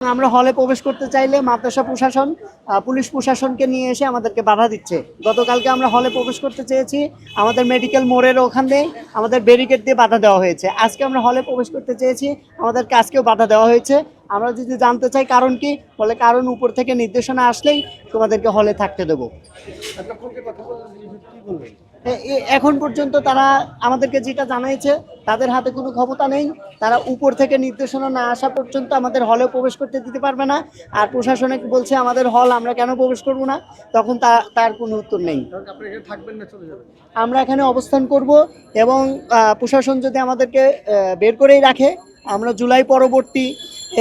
আমরা হলে প্রবেশ করতে চাইলে মাদ্রাসা প্রশাসন পুলিশ প্রশাসনকে নিয়ে এসে আমাদেরকে বাধা দিচ্ছে। গতকালকে আমরা হলে প্রবেশ করতে চেয়েছি, আমাদের মেডিকেল মোড়ের ওখান দিয়ে আমাদের ব্যারিকেড দিয়ে বাধা দেওয়া হয়েছে। আজকে আমরা হলে প্রবেশ করতে চেয়েছি, আমাদেরকে আজকেও বাধা দেওয়া হয়েছে। আমরা যদি জানতে চাই কারণ কি, বলে কারণ উপর থেকে নির্দেশনা আসলেই তোমাদেরকে হলে থাকতে দেবো। এখন পর্যন্ত তারা আমাদেরকে যেটা জানাইছে, তাদের হাতে কোনো ক্ষমতা নেই। তারা উপর থেকে নির্দেশনা না আসা পর্যন্ত আমাদের হলে প্রবেশ করতে দিতে পারবে না। আর প্রশাসনে বলছে আমাদের হল আমরা কেন প্রবেশ করব না, তখন তার কোনো উত্তর নেই। আমরা এখানে অবস্থান করব এবং প্রশাসন যদি আমাদেরকে বের করেই রাখে, আমরা জুলাই পরবর্তী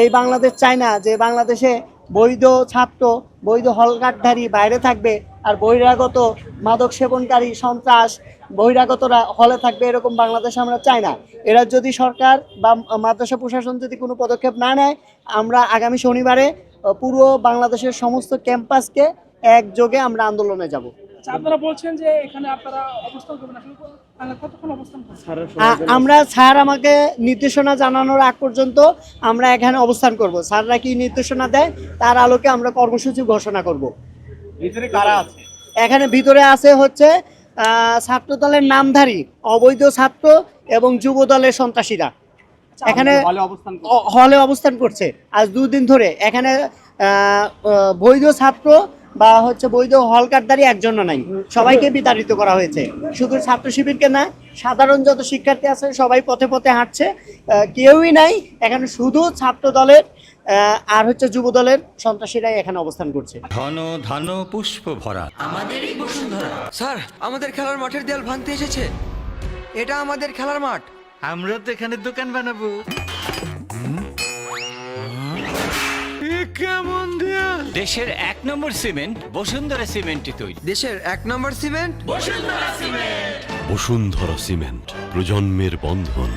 এই বাংলাদেশ চাই না যে বাংলাদেশে বৈধ ছাত্র, বৈধ হলকার্ডধারী বাইরে থাকবে আর বহিরাগত মাদক সেবনকারী সন্ত্রাস বহিরাগতরা হলে থাকবে, এরকম বাংলাদেশ আমরা চাই না। এরা যদি সরকার বা মাদ্রাসা প্রশাসন যদি কোনো পদক্ষেপ না নেয়, আমরা আগামী শনিবারে পুরো বাংলাদেশের সমস্ত ক্যাম্পাসকে একযোগে আমরা আন্দোলনে যাব। আপনারা বলছেন যে এখানে আপনারা অবস্থান করবেন, আসলে কতক্ষণ অবস্থান করবেন? আমরা স্যার আমাকে নির্দেশনা জানানোর আগ পর্যন্ত আমরা এখানে অবস্থান করব। স্যাররা কি নির্দেশনা দেয় তার আলোকে আমরা কর্মসূচি ঘোষণা করব। ভিতরে কারা আছে? এখানে ভিতরে আছে হচ্ছে ছাত্র দলের নামধারী অবৈধ ছাত্র এবং যুব দলের সন্ত্রাসীরা এখানে হলে অবস্থান করছে আজ 2 দিন ধরে। এখানে বৈধ ছাত্র বা হচ্ছে বৈধ হলকার্ডধারী একজনও নাই, সবাইকে বিতাড়িত করা হয়েছে। শুধু ছাত্র শিবিরকে না, সাধারণ যত শিক্ষার্থী আছে সবাই পথে পথে হাঁটছে, কেউই নাই এখানে। শুধু ছাত্র দলের আর হচ্ছে যুব দলের সন্ত্রাসীরাই এখানে অবস্থান করছে। ঘন ধান পুষ্প ভরা আমাদেরই বসুন্ধরা। স্যার, আমাদের খেলার মাঠের দেয়াল ভাঙতে এসেছে। এটা আমাদের খেলার মাঠ। আমরা তো এখানে দোকান বানাবো। কেমন দেয়াল? দেশের 1 নম্বর সিমেন্ট বসুন্ধরা সিমেন্টই তৈরি। দেশের 1 নম্বর সিমেন্ট বসুন্ধরা সিমেন্ট, প্রজন্মের বন্ধন।